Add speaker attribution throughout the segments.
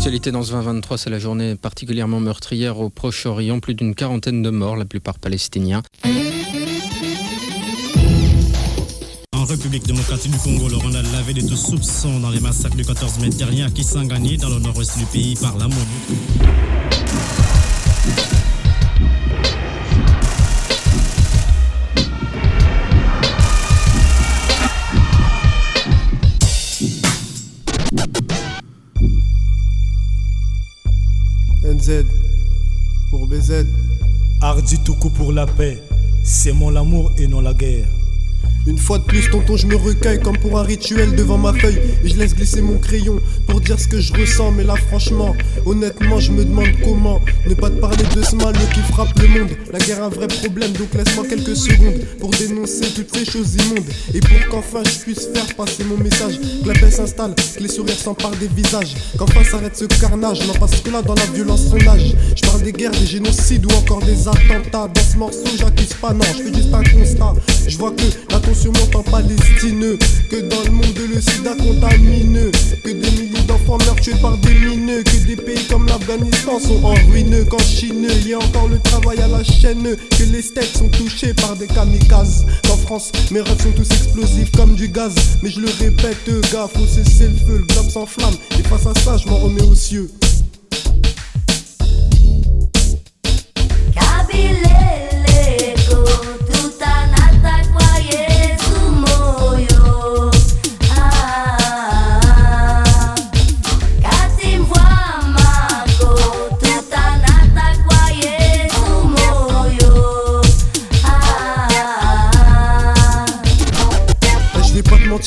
Speaker 1: L'actualité dans ce 2023, c'est la journée particulièrement meurtrière au Proche-Orient. Plus d'une quarantaine de morts, la plupart palestiniens.
Speaker 2: En République démocratique du Congo, le Rwanda lavé de tout soupçon dans les massacres du 14 mai dernier à Kisangani, dans le nord-ouest du pays, par la MONUC.
Speaker 3: NZ pour BZ.
Speaker 4: Hardy tout coup pour la paix, c'est mon l'amour et non la guerre.
Speaker 3: Une fois de plus, tonton, je me recueille comme pour un rituel devant ma feuille. Et je laisse glisser mon crayon pour dire ce que je ressens. Mais là, franchement, honnêtement, je me demande comment ne pas te parler de ce mal qui frappe le monde. La guerre est un vrai problème, donc laisse-moi quelques secondes pour dénoncer toutes ces choses immondes. Et pour qu'enfin je puisse faire passer mon message, que la paix s'installe, que les sourires s'emparent des visages, qu'enfin s'arrête ce carnage. Non, parce que là, dans la violence, son âge. Je parle des guerres, des génocides ou encore des attentats. Dans ce morceau, j'accuse pas, non, je fais juste un constat. Je vois que l'attention monte en Palestine, que dans le monde le sida contamine, que des milliers d'enfants meurent tués par des mineux, que des pays comme l'Afghanistan sont en ruine, qu'en Chine il y a encore le travail à la chaîne, que les steaks sont touchés par des kamikazes, qu'en France mes rêves sont tous explosifs comme du gaz. Mais je le répète, gars, faut cesser le feu, le globe s'enflamme, et face à ça je m'en remets aux cieux.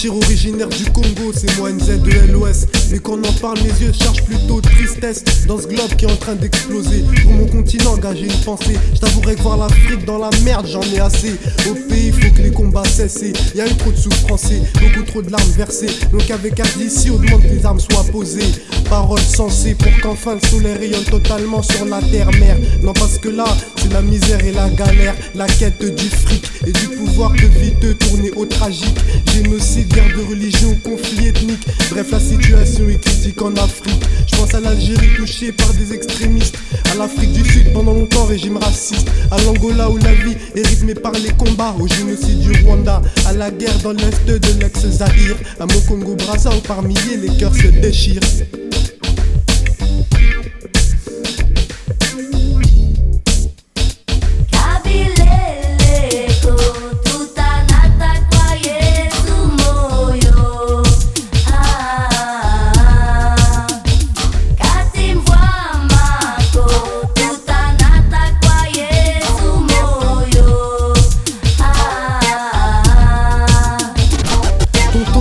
Speaker 3: Originaire du Congo, c'est moi NZ de LOS. Mais quand on en parle, mes yeux cherchent plutôt de tristesse dans ce globe qui est en train d'exploser. Pour mon continent, engager une pensée. Je t'avouerai que voir l'Afrique dans la merde, j'en ai assez. Au pays, faut que les combats cessent. Y a eu trop de souffrance, beaucoup trop de larmes versées. Donc avec RDC, on demande que les armes soient posées. Paroles sensées pour qu'enfin le soleil rayonne totalement sur la terre-mère. Non, parce que là, c'est la misère et la galère, la quête du fric et du pouvoir que vite tourner au tragique. Génocide, guerre de religion, conflit ethnique. Bref, la situation est critique en Afrique. Je pense à l'Algérie touchée par des extrémistes, à l'Afrique du Sud pendant longtemps régime raciste, à l'Angola où la vie est rythmée par les combats, au génocide du Rwanda, à la guerre dans l'est de l'ex-Zaïre, à mon Congo-Brazza où par milliers les cœurs se déchirent.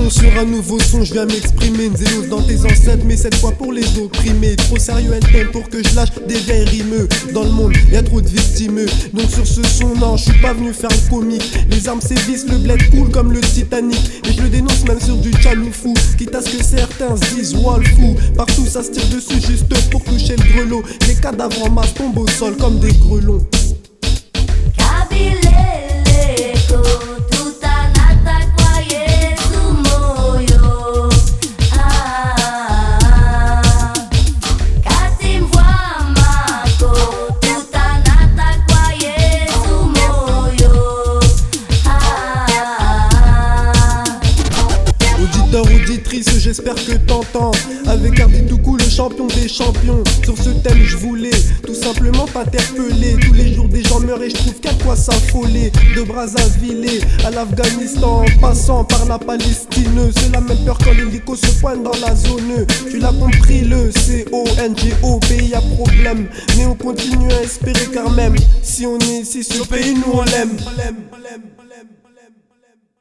Speaker 3: Sur un nouveau son, je viens m'exprimer, Nzélos dans tes ancêtres, mais cette fois pour les opprimés. Trop sérieux elle t'aime pour que je lâche des vieilles rimeux. Dans le monde, y'a trop de victimeux. Donc sur ce son, non, je suis pas venu faire le comique. Les armes sévissent, le bled coule comme le Titanic. Et je le dénonce même sur du tchaloufou. Quitte à ce que certains se disent, wow le fou. Partout ça se tire dessus juste pour toucher le grelot. Les cadavres en masse tombent au sol comme des grelons. Auditrice, j'espère que t'entends. Avec Hardy Toukou, le champion des champions. Sur ce thème, je voulais tout simplement t'interpeller. Tous les jours, des gens meurent et je trouve qu'à quoi s'affoler. De Brazzaville à l'Afghanistan, en passant par la Palestine. C'est la même peur quand l'hélico se pointe dans la zone. Tu l'as compris, le CONGO, pays à problème. Mais on continue à espérer car même si on est ici, ce pays, nous on l'aime.